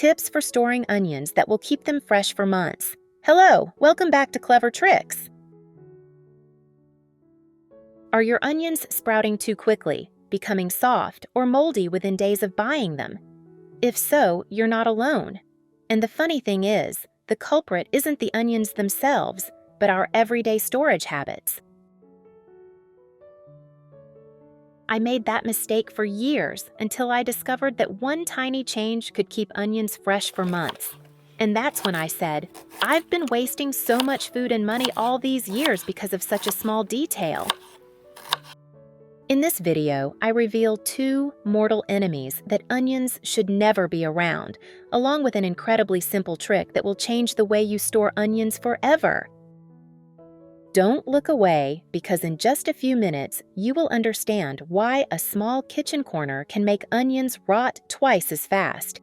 tips for storing onions that will keep them fresh for months. Hello, welcome back to Clever Tricks. Are your onions sprouting too quickly, becoming soft or moldy within days of buying them? If so, you're not alone. And the funny thing is, the culprit isn't the onions themselves, but our everyday storage habits. I made that mistake for years until I discovered that one tiny change could keep onions fresh for months. And that's when I said, I've been wasting so much food and money all these years because of such a small detail. In this video, I reveal 2 mortal enemies that onions should never be around, along with an incredibly simple trick that will change the way you store onions forever. Don't look away, because in just a few minutes, you will understand why a small kitchen corner can make onions rot twice as fast,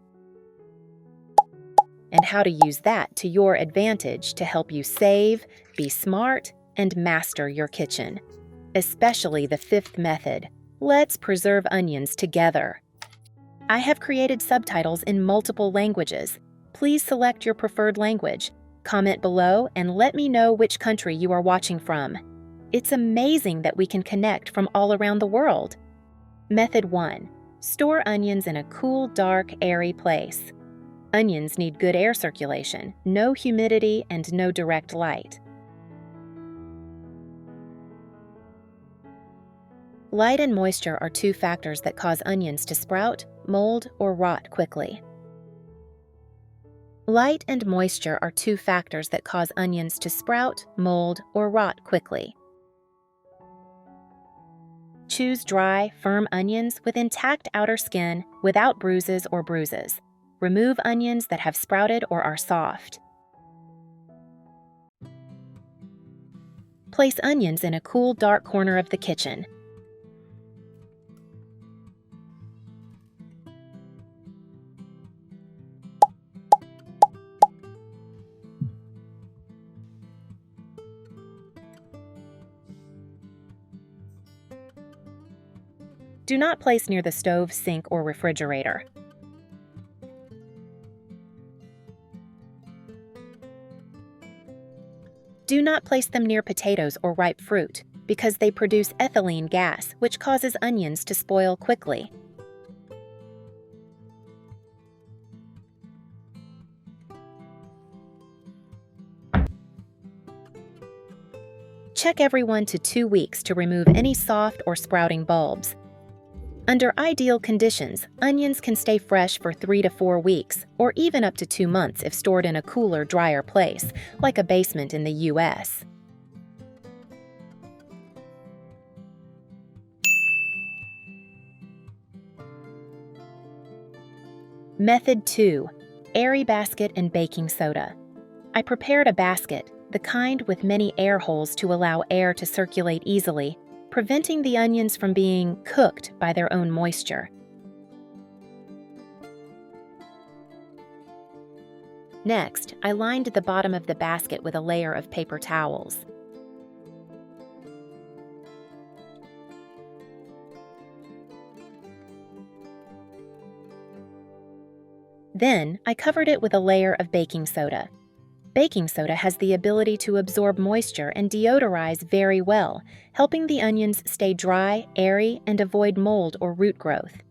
and how to use that to your advantage to help you save, be smart, and master your kitchen. Especially the 5th method. Let's preserve onions together. I have created subtitles in multiple languages. Please select your preferred language. Comment below and let me know which country you are watching from. It's amazing that we can connect from all around the world. Method 1. Store onions in a cool, dark, airy place. Onions need good air circulation, no humidity, and no direct light. Light and moisture are 2 factors that cause onions to sprout, mold, or rot quickly. Light and moisture are 2 factors that cause onions to sprout, mold, or rot quickly. Choose dry, firm onions with intact outer skin without bruises or bruises. Remove onions that have sprouted or are soft. Place onions in a cool, dark corner of the kitchen. Do not place near the stove, sink, or refrigerator. Do not place them near potatoes or ripe fruit, because they produce ethylene gas, which causes onions to spoil quickly. Check every 1 to 2 weeks to remove any soft or sprouting bulbs. Under ideal conditions, onions can stay fresh for 3 to 4 weeks, or even up to 2 months if stored in a cooler, drier place, like a basement in the US. Method 2. Airy basket and baking soda. I prepared a basket, the kind with many air holes to allow air to circulate easily, preventing the onions from being cooked by their own moisture. Next, I lined the bottom of the basket with a layer of paper towels. Then, I covered it with a layer of baking soda. Baking soda has the ability to absorb moisture and deodorize very well, helping the onions stay dry, airy, and avoid mold or root growth.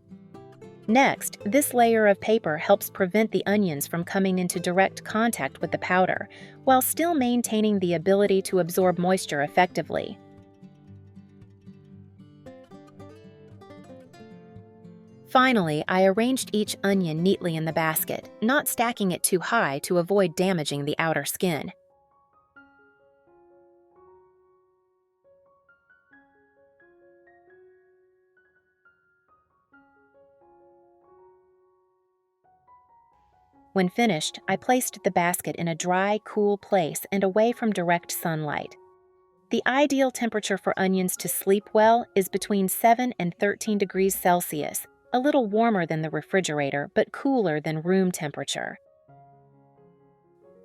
Next, this layer of paper helps prevent the onions from coming into direct contact with the powder, while still maintaining the ability to absorb moisture effectively. Finally, I arranged each onion neatly in the basket, not stacking it too high to avoid damaging the outer skin. When finished, I placed the basket in a dry, cool place and away from direct sunlight. The ideal temperature for onions to sleep well is between 7 and 13 degrees Celsius, a little warmer than the refrigerator, but cooler than room temperature.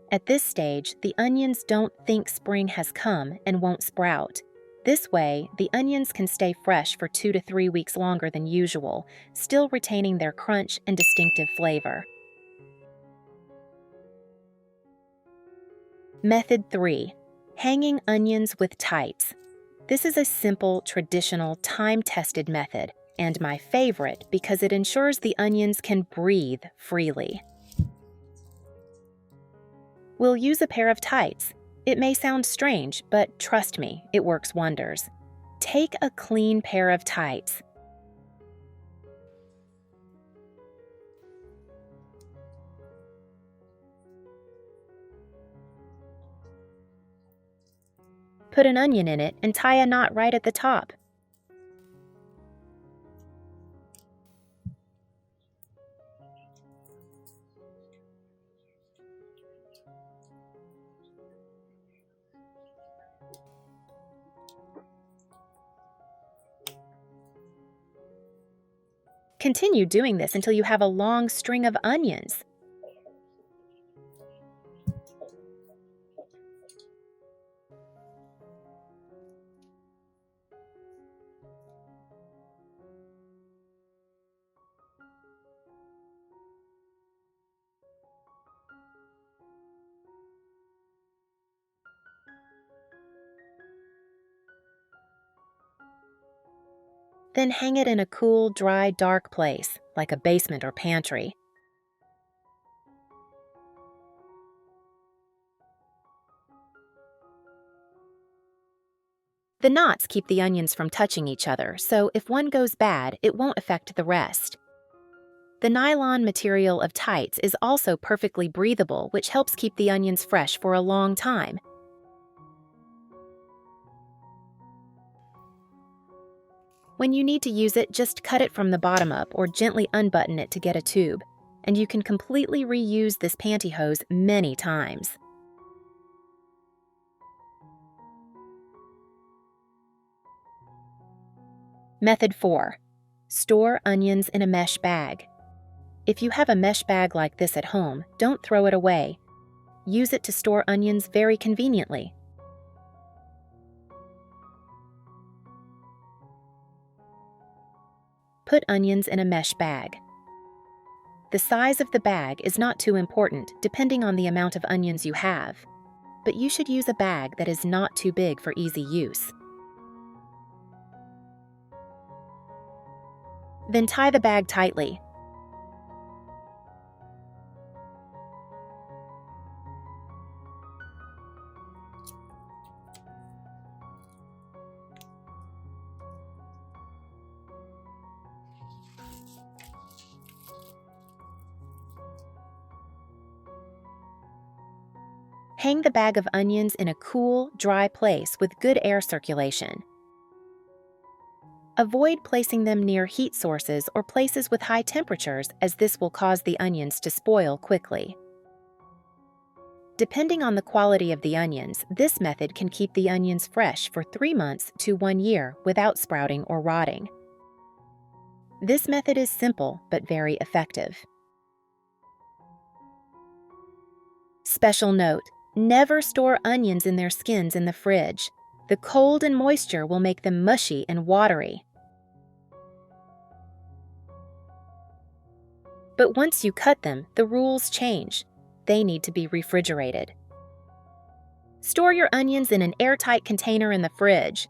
At this stage, the onions don't think spring has come and won't sprout. This way, the onions can stay fresh for 2 to 3 weeks longer than usual, still retaining their crunch and distinctive flavor. Method 3. Hanging onions with tights. This is a simple, traditional, time-tested method, and my favorite because it ensures the onions can breathe freely. We'll use a pair of tights. It may sound strange, but trust me, it works wonders. Take a clean pair of tights. Put an onion in it and tie a knot right at the top. Continue doing this until you have a long string of onions. Then hang it in a cool, dry, dark place, like a basement or pantry. The knots keep the onions from touching each other, so if one goes bad, it won't affect the rest. The nylon material of tights is also perfectly breathable, which helps keep the onions fresh for a long time. When you need to use it, just cut it from the bottom up or gently unbutton it to get a tube, and you can completely reuse this pantyhose many times. Method 4. Store onions in a mesh bag. If you have a mesh bag like this at home, don't throw it away. Use it to store onions very conveniently. Put onions in a mesh bag. The size of the bag is not too important depending on the amount of onions you have, but you should use a bag that is not too big for easy use. Then tie the bag tightly. Hang the bag of onions in a cool, dry place with good air circulation. Avoid placing them near heat sources or places with high temperatures, as this will cause the onions to spoil quickly. Depending on the quality of the onions, this method can keep the onions fresh for 3 months to 1 year without sprouting or rotting. This method is simple but very effective. Special note: never store onions in their skins in the fridge. The cold and moisture will make them mushy and watery. But once you cut them, the rules change. They need to be refrigerated. Store your onions in an airtight container in the fridge.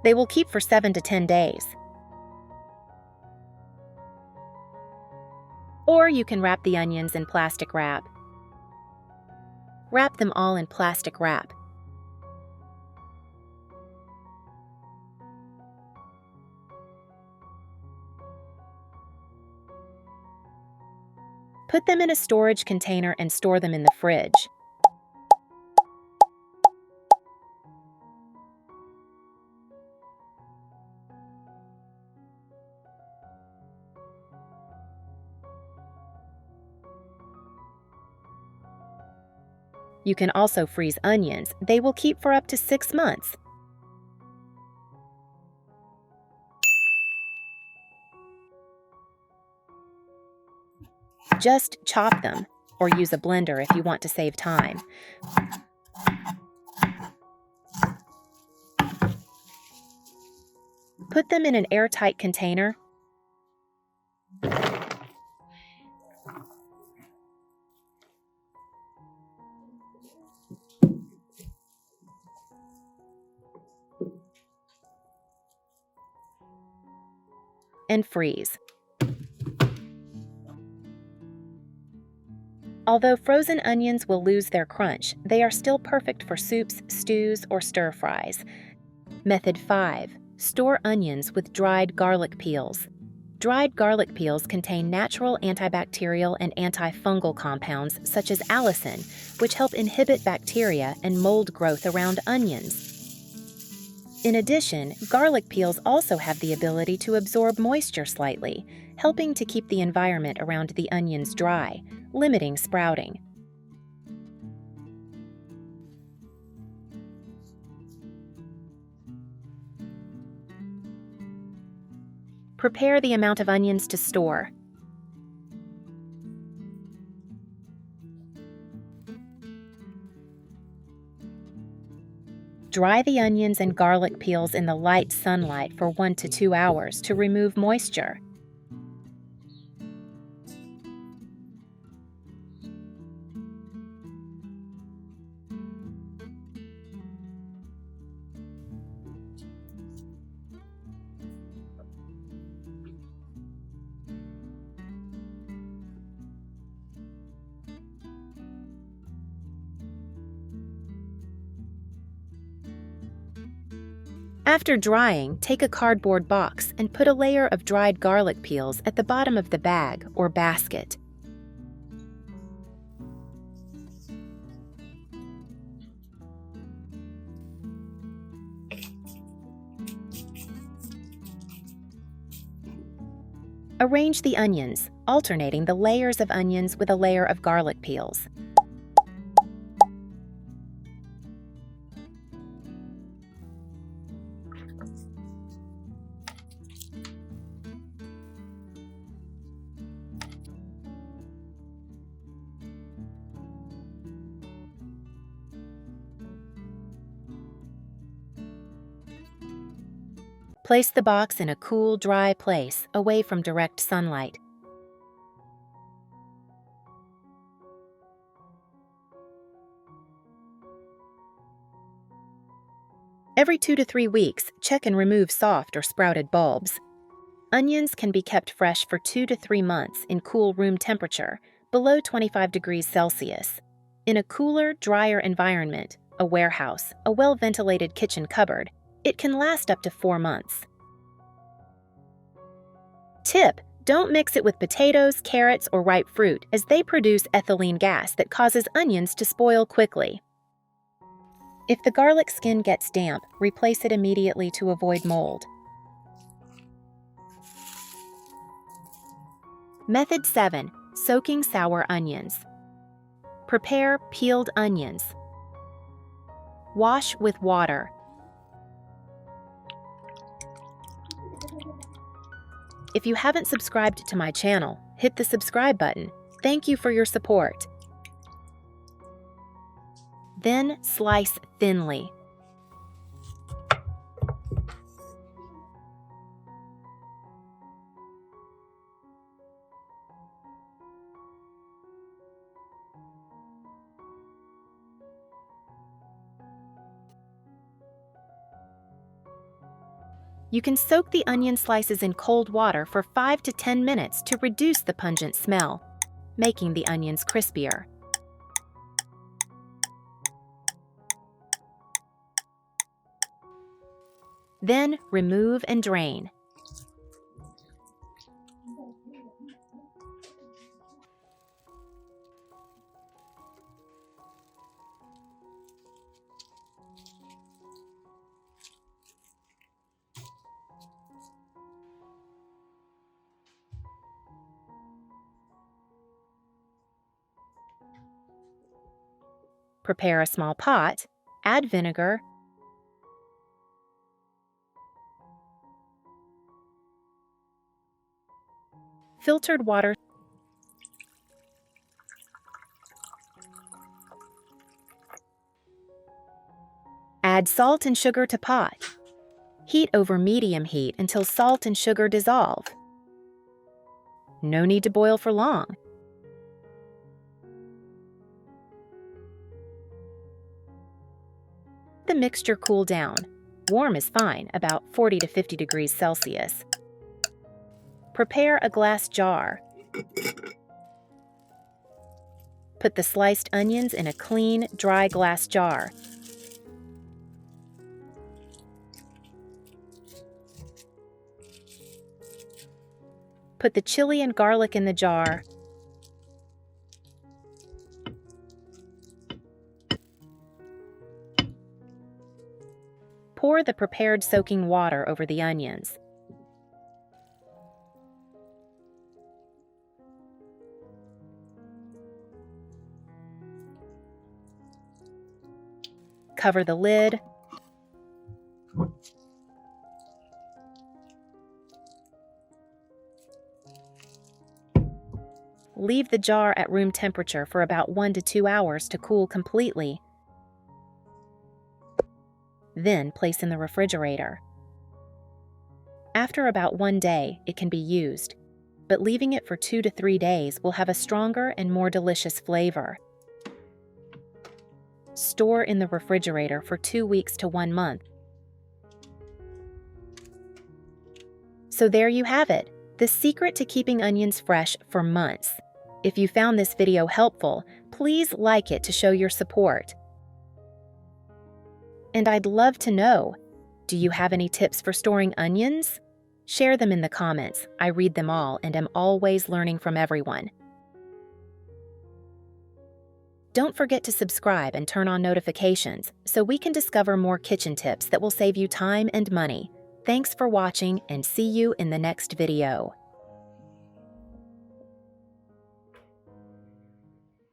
They will keep for 7 to 10 days. Or you can wrap the onions in plastic wrap. Wrap them all in plastic wrap. Put them in a storage container and store them in the fridge. You can also freeze onions. They will keep for up to 6 months. Just chop them. or use a blender if you want to save time. Put them in an airtight container. And freeze. Although frozen onions will lose their crunch, they are still perfect for soups, stews, or stir-fries. Method 5. Store onions with dried garlic peels. Dried garlic peels contain natural antibacterial and antifungal compounds such as allicin, which help inhibit bacteria and mold growth around onions. In addition, garlic peels also have the ability to absorb moisture slightly, helping to keep the environment around the onions dry, limiting sprouting. Prepare the amount of onions to store. Dry the onions and garlic peels in the light sunlight for 1 to 2 hours to remove moisture. After drying, take a cardboard box and put a layer of dried garlic peels at the bottom of the bag or basket. Arrange the onions, alternating the layers of onions with a layer of garlic peels. Place the box in a cool, dry place, away from direct sunlight. Every 2 to 3 weeks, check and remove soft or sprouted bulbs. Onions can be kept fresh for 2 to 3 months in cool room temperature, below 25 degrees Celsius. In a cooler, drier environment, a warehouse, a well-ventilated kitchen cupboard, it can last up to 4 months. Tip: don't mix it with potatoes, carrots, or ripe fruit, as they produce ethylene gas that causes onions to spoil quickly. If the garlic skin gets damp, replace it immediately to avoid mold. Method 7. Soaking sour onions. Prepare peeled onions. Wash with water. If you haven't subscribed to my channel, hit the subscribe button. Thank you for your support. Then slice thinly. You can soak the onion slices in cold water for 5 to 10 minutes to reduce the pungent smell, making the onions crispier. Then remove and drain. Prepare a small pot, add vinegar, filtered water, Add salt and sugar to pot. Heat over medium heat until salt and sugar dissolve. No need to boil for long. Let the mixture cool down. Warm is fine, about 40 to 50 degrees Celsius. Prepare a glass jar. Put the sliced onions in a clean, dry glass jar. Put the chili and garlic in the jar. Pour the prepared soaking water over the onions. Cover the lid. Leave the jar at room temperature for about 1 to 2 hours to cool completely. Then place in the refrigerator. After about 1 day, it can be used, but leaving it for 2 to 3 days will have a stronger and more delicious flavor. Store in the refrigerator for 2 weeks to 1 month. So there you have it, the secret to keeping onions fresh for months. If you found this video helpful, please like it to show your support. And I'd love to know, do you have any tips for storing onions? Share them in the comments. I read them all and am always learning from everyone. Don't forget to subscribe and turn on notifications so we can discover more kitchen tips that will save you time and money. Thanks for watching and see you in the next video.